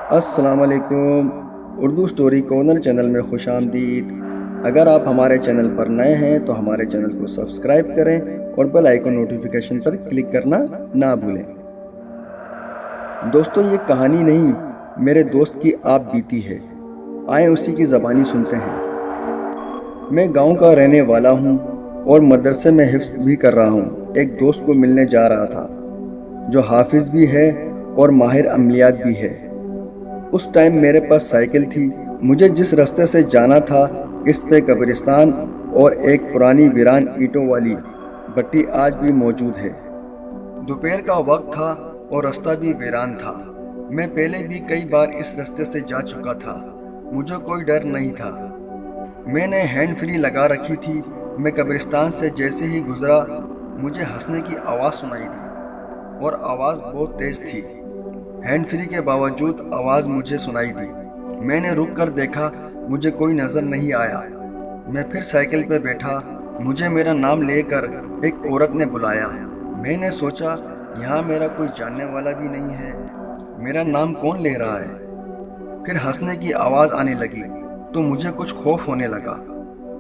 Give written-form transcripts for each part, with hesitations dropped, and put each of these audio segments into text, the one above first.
السلام علیکم۔ Urdu story corner channel میں خوش آمدید۔ اگر آپ ہمارے چینل پر نئے ہیں تو ہمارے چینل کو سبسکرائب کریں اور بیل آئیکن نوٹیفیکیشن پر کلک کرنا نہ بھولیں۔ دوستو، یہ کہانی نہیں، میرے دوست کی آپ بیتی ہے۔ آئیں اسی کی زبانی سنتے ہیں۔ میں گاؤں کا رہنے والا ہوں اور مدرسے میں حفظ بھی کر رہا ہوں۔ ایک دوست کو ملنے جا رہا تھا جو حافظ بھی ہے اور ماہر عملیات بھی ہے۔ اس ٹائم میرے پاس سائیکل تھی۔ مجھے جس راستے سے جانا تھا اس پہ قبرستان اور ایک پرانی ویران اینٹوں والی بٹی آج بھی موجود ہے۔ دوپہر کا وقت تھا اور راستہ بھی ویران تھا۔ میں پہلے بھی کئی بار اس راستے سے جا چکا تھا۔ مجھے کوئی ڈر نہیں تھا۔ میں نے ہینڈ فری لگا رکھی تھی۔ میں قبرستان سے جیسے ہی گزرا مجھے ہنسنے کی آواز سنائی دی اور آواز بہت تیز تھی۔ ہینڈ فری کے باوجود آواز مجھے سنائی دی۔ میں نے رک کر دیکھا، مجھے کوئی نظر نہیں آیا۔ میں پھر سائیکل پہ بیٹھا۔ مجھے میرا نام لے کر ایک عورت نے بلایا۔ میں نے سوچا یہاں میرا کوئی جاننے والا بھی نہیں ہے، میرا نام کون لے رہا ہے؟ پھر ہنسنے کی آواز آنے لگی تو مجھے کچھ خوف ہونے لگا۔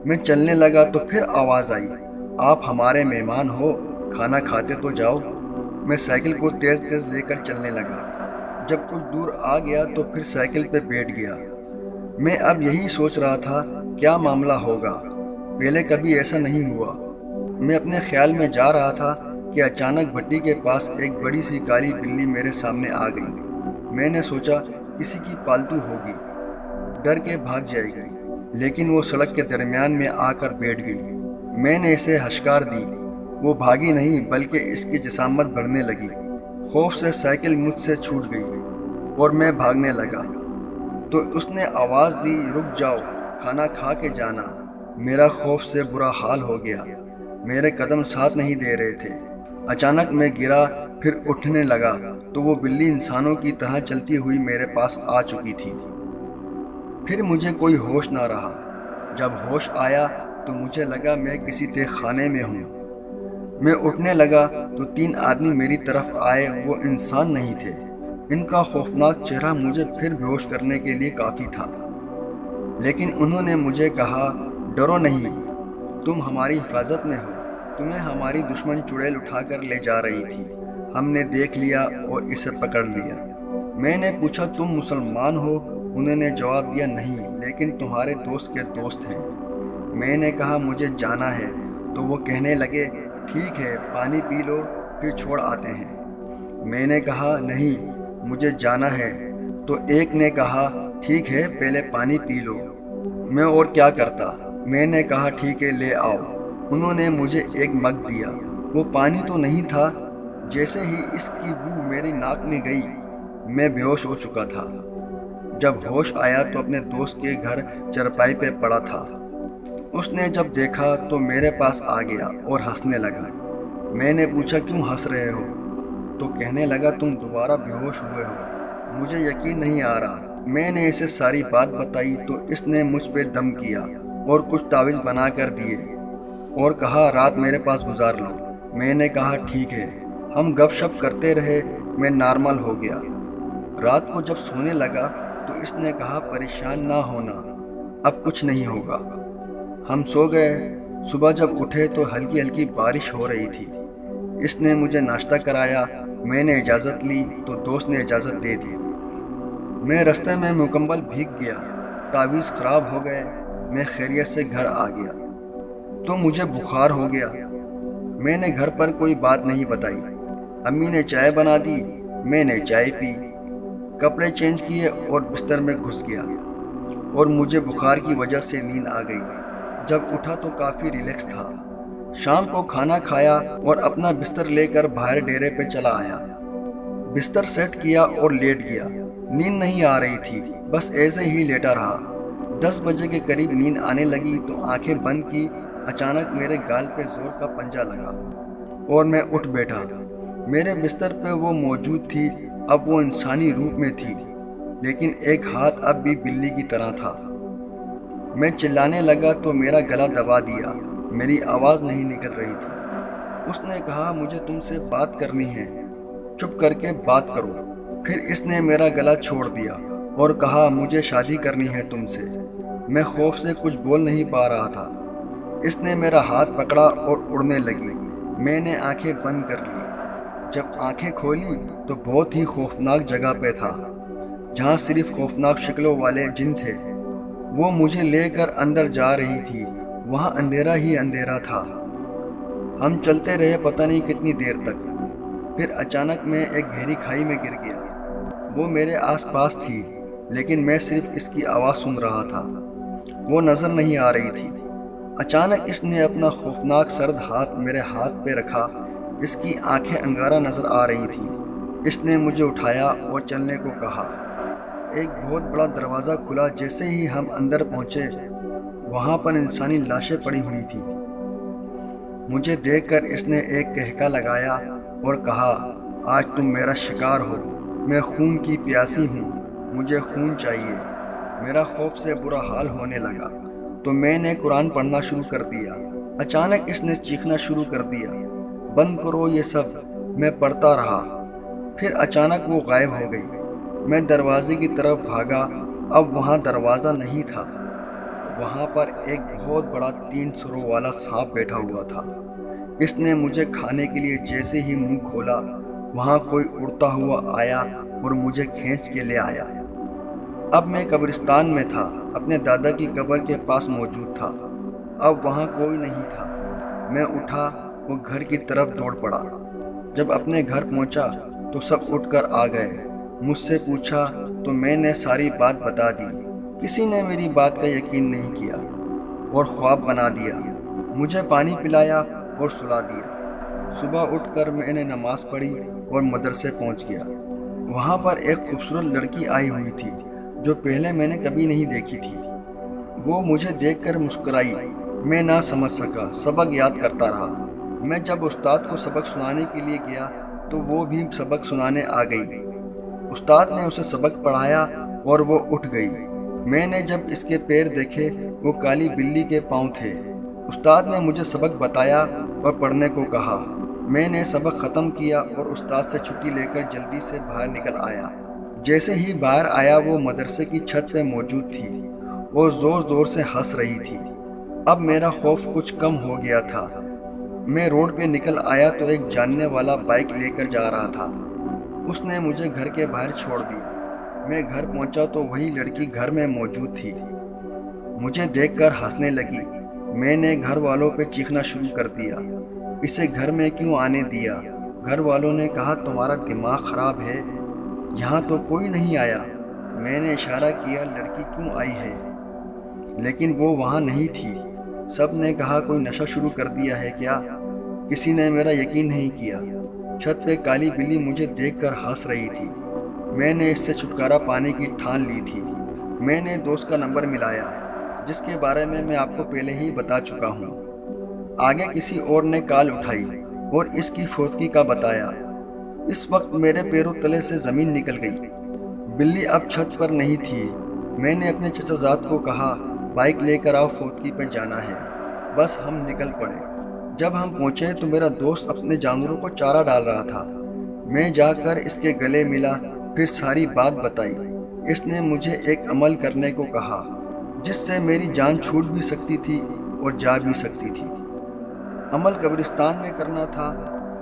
میں چلنے لگا تو پھر آواز آئی، آپ ہمارے مہمان ہو، کھانا کھاتے تو جاؤ۔ میں سائیکل کو تیز تیز لے کر چلنے لگا۔ جب کچھ دور آ گیا تو پھر سائیکل پہ بیٹھ گیا۔ میں اب یہی سوچ رہا تھا کیا معاملہ ہوگا، پہلے کبھی ایسا نہیں ہوا۔ میں اپنے خیال میں جا رہا تھا کہ اچانک بھٹی کے پاس ایک بڑی سی کالی بلی میرے سامنے آ گئی۔ میں نے سوچا کسی کی پالتو ہوگی، ڈر کے بھاگ جائے گی، لیکن وہ سڑک کے درمیان میں آ کر بیٹھ گئی۔ میں نے اسے ہشکار دی، وہ بھاگی نہیں بلکہ اس کی جسامت بڑھنے لگی۔ خوف سے سائیکل مجھ سے چھوٹ گئی اور میں بھاگنے لگا تو اس نے آواز دی، رک جاؤ، کھانا کھا کے جانا۔ میرا خوف سے برا حال ہو گیا، میرے قدم ساتھ نہیں دے رہے تھے۔ اچانک میں گرا، پھر اٹھنے لگا تو وہ بلی انسانوں کی طرح چلتی ہوئی میرے پاس آ چکی تھی۔ پھر مجھے کوئی ہوش نہ رہا۔ جب ہوش آیا تو مجھے لگا میں کسی تہ خانے میں ہوں۔ میں اٹھنے لگا تو 3 آدمی میری طرف آئے۔ وہ انسان نہیں تھے، ان کا خوفناک چہرہ مجھے پھر بے ہوش کرنے کے لیے کافی تھا، لیکن انہوں نے مجھے کہا، ڈرو نہیں، تم ہماری حفاظت میں ہو، تمہیں ہماری دشمن چڑیل اٹھا کر لے جا رہی تھی، ہم نے دیکھ لیا اور اسے پکڑ لیا۔ میں نے پوچھا تم مسلمان ہو؟ انہوں نے جواب دیا نہیں، لیکن تمہارے دوست کے دوست ہیں۔ میں نے کہا مجھے جانا ہے، تو وہ کہنے لگے ٹھیک ہے پانی پی لو پھر چھوڑ آتے ہیں۔ میں نے کہا نہیں مجھے جانا ہے، تو ایک نے کہا ٹھیک ہے پہلے پانی پی لو۔ میں اور کیا کرتا؟ میں نے کہا ٹھیک ہے لے آؤ۔ انہوں نے مجھے ایک مگ دیا، وہ پانی تو نہیں تھا۔ جیسے ہی اس کی بو میری ناک میں گئی میں بے ہوش ہو چکا تھا۔ جب ہوش آیا تو اپنے دوست کے گھر چرپائی پہ پڑا تھا۔ اس نے جب دیکھا تو میرے پاس آ گیا اور ہنسنے لگا۔ میں نے پوچھا کیوں ہنس رہے ہو؟ تو کہنے لگا تم دوبارہ بے ہوش ہوئے ہو، مجھے یقین نہیں آ رہا۔ میں نے اسے ساری بات بتائی تو اس نے مجھ پہ دم کیا اور کچھ تعویذ بنا کر دیے اور کہا رات میرے پاس گزار لو۔ میں نے کہا ٹھیک ہے۔ ہم گپ شپ کرتے رہے، میں نارمل ہو گیا۔ رات کو جب سونے لگا تو اس نے کہا پریشان نہ ہونا، اب کچھ نہیں ہوگا۔ ہم سو گئے۔ صبح جب اٹھے تو ہلکی ہلکی بارش ہو رہی تھی۔ اس نے مجھے ناشتہ کرایا۔ میں نے اجازت لی تو دوست نے اجازت دے دی۔ میں راستے میں مکمل بھیگ گیا، تعویذ خراب ہو گئے۔ میں خیریت سے گھر آ گیا تو مجھے بخار ہو گیا۔ میں نے گھر پر کوئی بات نہیں بتائی۔ امی نے چائے بنا دی، میں نے چائے پی، کپڑے چینج کیے اور بستر میں گھس گیا اور مجھے بخار کی وجہ سے نیند آ گئی۔ جب اٹھا تو کافی ریلیکس تھا۔ شام کو کھانا کھایا اور اپنا بستر لے کر باہر ڈیرے پہ چلا آیا۔ بستر سیٹ کیا اور لیٹ گیا۔ نیند نہیں آ رہی تھی، بس ایسے ہی لیٹا رہا۔ 10 بجے کے قریب نیند آنے لگی تو آنکھیں بند کی۔ اچانک میرے گال پہ زور کا پنجہ لگا اور میں اٹھ بیٹھا۔ میرے بستر پہ وہ موجود تھی، اب وہ انسانی روپ میں تھی، لیکن ایک ہاتھ اب بھی بلی کی طرح تھا۔ میں چلانے لگا تو میرا گلا دبا دیا، میری آواز نہیں نکل رہی تھی۔ اس نے کہا مجھے تم سے بات کرنی ہے، چپ کر کے بات کرو۔ پھر اس نے میرا گلا چھوڑ دیا اور کہا مجھے شادی کرنی ہے تم سے۔ میں خوف سے کچھ بول نہیں پا رہا تھا۔ اس نے میرا ہاتھ پکڑا اور اڑنے لگی۔ میں نے آنکھیں بند کر لی۔ جب آنکھیں کھولی تو بہت ہی خوفناک جگہ پہ تھا، جہاں صرف خوفناک شکلوں والے جن تھے۔ وہ مجھے لے کر اندر جا رہی تھی۔ وہاں اندھیرا ہی اندھیرا تھا۔ ہم چلتے رہے پتہ نہیں کتنی دیر تک۔ پھر اچانک میں ایک گہری کھائی میں گر گیا۔ وہ میرے آس پاس تھی، لیکن میں صرف اس کی آواز سن رہا تھا۔ وہ نظر نہیں آ رہی تھی۔ اچانک اس نے اپنا خوفناک سرد ہاتھ میرے ہاتھ پہ رکھا۔ اس کی آنکھیں انگارہ نظر آ رہی تھیں۔ اس نے مجھے اٹھایا اور چلنے کو کہا۔ ایک بہت بڑا دروازہ کھلا۔ جیسے ہی ہم اندر پہنچے، وہاں پر انسانی لاشیں پڑی ہوئی تھیں۔ مجھے دیکھ کر اس نے ایک کہکا لگایا اور کہا، آج تم میرا شکار ہو۔ میں خون کی پیاسی ہوں، مجھے خون چاہیے۔ میرا خوف سے برا حال ہونے لگا تو میں نے قرآن پڑھنا شروع کر دیا۔ اچانک اس نے چیخنا شروع کر دیا، بند کرو یہ سب۔ میں پڑھتا رہا۔ پھر اچانک وہ غائب ہو گئی۔ میں دروازے کی طرف بھاگا۔ اب وہاں دروازہ نہیں تھا۔ وہاں پر ایک بہت بڑا 3 سروں والا سانپ بیٹھا ہوا تھا۔ اس نے مجھے کھانے کے لیے جیسے ہی منہ کھولا، وہاں کوئی اڑتا ہوا آیا اور مجھے کھینچ کے لے آیا۔ اب میں قبرستان میں تھا، اپنے دادا کی قبر کے پاس موجود تھا۔ اب وہاں کوئی نہیں تھا۔ میں اٹھا وہ گھر کی طرف دوڑ پڑا۔ جب اپنے گھر پہنچا تو سب اٹھ کر آ گئے۔ مجھ سے پوچھا تو میں نے ساری بات بتا دی۔ کسی نے میری بات کا یقین نہیں کیا اور خواب بنا دیا۔ مجھے پانی پلایا اور سلا دیا۔ صبح اٹھ کر میں نے نماز پڑھی اور مدرسے پہنچ گیا۔ وہاں پر ایک خوبصورت لڑکی آئی ہوئی تھی جو پہلے میں نے کبھی نہیں دیکھی تھی۔ وہ مجھے دیکھ کر مسکرائی۔ میں نہ سمجھ سکا، سبق یاد کرتا رہا۔ میں جب استاد کو سبق سنانے کے لیے گیا تو وہ بھی سبق سنانے آ گئی۔ استاد نے اسے سبق پڑھایا اور وہ اٹھ گئی۔ میں نے جب اس کے پیر دیکھے، وہ کالی بلی کے پاؤں تھے۔ استاد نے مجھے سبق بتایا اور پڑھنے کو کہا۔ میں نے سبق ختم کیا اور استاد سے چھٹی لے کر جلدی سے باہر نکل آیا۔ جیسے ہی باہر آیا وہ مدرسے کی چھت پہ موجود تھی اور زور زور سے ہنس رہی تھی۔ اب میرا خوف کچھ کم ہو گیا تھا۔ میں روڈ پہ نکل آیا تو ایک جاننے والا بائک لے کر جا رہا تھا۔ اس نے مجھے گھر کے باہر چھوڑ دیا۔ میں گھر پہنچا تو وہی لڑکی گھر میں موجود تھی۔ مجھے دیکھ کر ہنسنے لگی۔ میں نے گھر والوں پہ چیخنا شروع کر دیا، اسے گھر میں کیوں آنے دیا؟ گھر والوں نے کہا تمہارا دماغ خراب ہے، یہاں تو کوئی نہیں آیا۔ میں نے اشارہ کیا لڑکی کیوں آئی ہے، لیکن وہ وہاں نہیں تھی۔ سب نے کہا کوئی نشہ شروع کر دیا ہے کیا؟ کسی نے میرا یقین نہیں کیا۔ چھت پہ کالی بلی مجھے دیکھ کر ہنس رہی تھی۔ میں نے اس سے چھٹکارا پانے کی ٹھان لی تھی۔ میں نے دوست کا نمبر ملایا جس کے بارے میں آپ کو پہلے ہی بتا چکا ہوں۔ آگے کسی اور نے کال اٹھائی اور اس کی فوتگی کا بتایا۔ اس وقت میرے پیروں تلے سے زمین نکل گئی۔ بلی اب چھت پر نہیں تھی۔ میں نے اپنے چچا زاد کو کہا بائک لے کر آؤ، فوتگی پہ جانا ہے۔ بس ہم نکل پڑے۔ جب ہم پہنچے تو میرا دوست اپنے جانوروں کو چارہ ڈال رہا تھا۔ میں جا کر اس کے گلے ملا، پھر ساری بات بتائی۔ اس نے مجھے ایک عمل کرنے کو کہا جس سے میری جان چھوٹ بھی سکتی تھی اور جا بھی سکتی تھی۔ عمل قبرستان میں کرنا تھا۔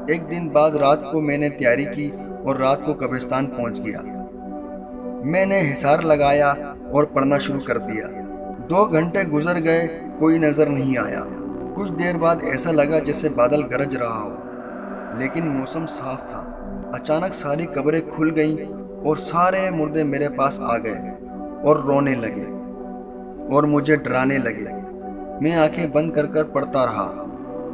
ایک دن بعد رات کو میں نے تیاری کی اور رات کو قبرستان پہنچ گیا۔ میں نے حصار لگایا اور پڑھنا شروع کر دیا۔ 2 گھنٹے گزر گئے، کوئی نظر نہیں آیا۔ کچھ دیر بعد ایسا لگا جیسے بادل گرج رہا ہو، لیکن موسم صاف تھا۔ اچانک ساری قبریں کھل گئیں اور سارے مردے میرے پاس آ گئے اور رونے لگے اور مجھے ڈرانے لگے۔ میں آنکھیں بند کر کر پڑھتا رہا۔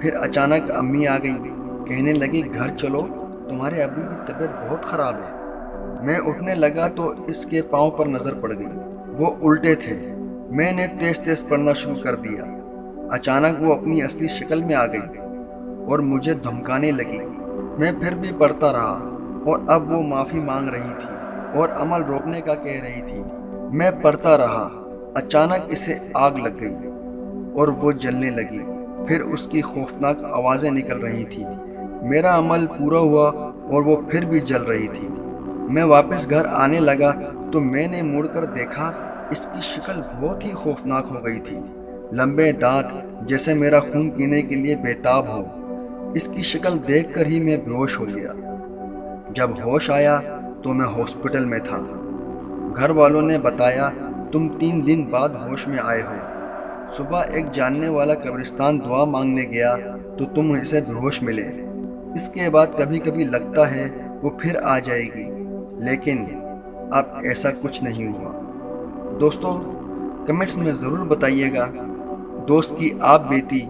پھر اچانک امی آ گئی، کہنے لگی گھر چلو، تمہارے ابو کی طبیعت بہت خراب ہے۔ میں اٹھنے لگا تو اس کے پاؤں پر نظر پڑ گئی، وہ الٹے تھے۔ میں نے تیز تیز پڑھنا شروع کر دیا۔ اچانک وہ اپنی اصلی شکل میں آ گئی اور مجھے دھمکانے لگی۔ میں پھر بھی پڑھتا رہا اور اب وہ معافی مانگ رہی تھی اور عمل روکنے کا کہہ رہی تھی۔ میں پڑھتا رہا۔ اچانک اسے آگ لگ گئی اور وہ جلنے لگی۔ پھر اس کی خوفناک آوازیں نکل رہی تھیں۔ میرا عمل پورا ہوا اور وہ پھر بھی جل رہی تھی۔ میں واپس گھر آنے لگا تو میں نے مڑ کر دیکھا، اس کی شکل بہت ہی خوفناک ہو گئی تھی، لمبے دانت جیسے میرا خون پینے کے لیے بےتاب ہو۔ اس کی شکل دیکھ کر ہی میں بے ہوش ہو گیا۔ جب ہوش آیا تو میں ہاسپٹل میں تھا۔ گھر والوں نے بتایا تم 3 دن بعد ہوش میں آئے ہو۔ صبح ایک جاننے والا قبرستان دعا مانگنے گیا تو تم اسے بے ہوش ملے۔ اس کے بعد کبھی کبھی لگتا ہے وہ پھر آ جائے گی، لیکن اب ایسا کچھ نہیں ہوا۔ دوستو، کمنٹس میں ضرور بتائیے گا دوست کی آپ بیتی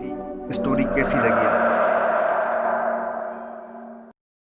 اسٹوری کیسی لگی۔